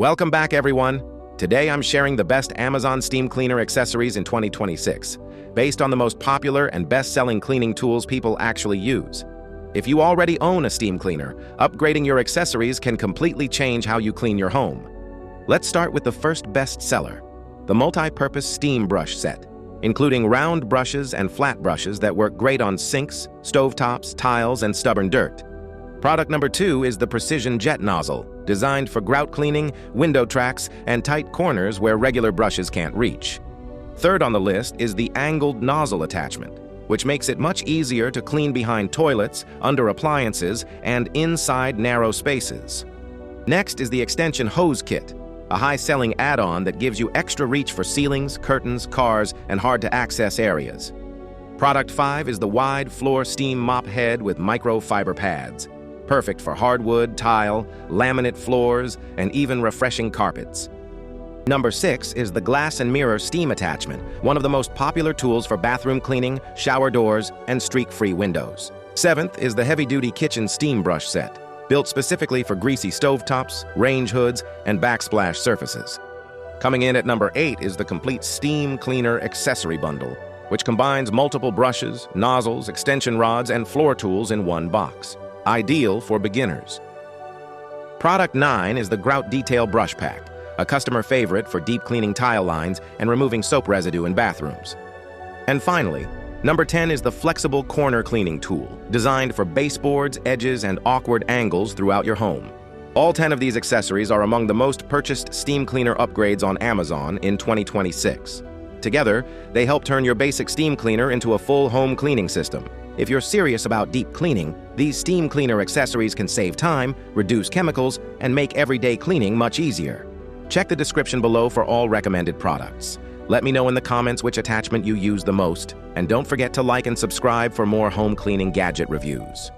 Welcome back, everyone. Today I'm sharing the best Amazon steam cleaner accessories in 2026, based on the most popular and best-selling cleaning tools people actually use. If you already own a steam cleaner, upgrading your accessories can completely change how you clean your home. Let's start with the first best-seller, the multi-purpose steam brush set, including round brushes and flat brushes that work great on sinks, stovetops, tiles, and stubborn dirt. Product number 2 is the Precision Jet Nozzle, designed for grout cleaning, window tracks, and tight corners where regular brushes can't reach. Third on the list is the Angled Nozzle Attachment, which makes it much easier to clean behind toilets, under appliances, and inside narrow spaces. Next is the Extension Hose Kit, a high-selling add-on that gives you extra reach for ceilings, curtains, cars, and hard-to-access areas. Product 5 is the Wide Floor Steam Mop Head with microfiber pads, perfect for hardwood, tile, laminate floors, and even refreshing carpets. Number 6 is the Glass and Mirror Steam Attachment, one of the most popular tools for bathroom cleaning, shower doors, and streak-free windows. 7th is the Heavy-Duty Kitchen Steam Brush Set, built specifically for greasy stovetops, range hoods, and backsplash surfaces. Coming in at number 8 is the Complete Steam Cleaner Accessory Bundle, which combines multiple brushes, nozzles, extension rods, and floor tools in one box. Ideal for beginners. Product 9 is the Grout Detail Brush Pack, a customer favorite for deep cleaning tile lines and removing soap residue in bathrooms. And finally, number 10 is the Flexible Corner Cleaning Tool, designed for baseboards, edges, and awkward angles throughout your home. All 10 of these accessories are among the most purchased steam cleaner upgrades on Amazon in 2026. Together, they help turn your basic steam cleaner into a full home cleaning system. If you're serious about deep cleaning, these steam cleaner accessories can save time, reduce chemicals, and make everyday cleaning much easier. Check the description below for all recommended products. Let me know in the comments which attachment you use the most, and don't forget to like and subscribe for more home cleaning gadget reviews.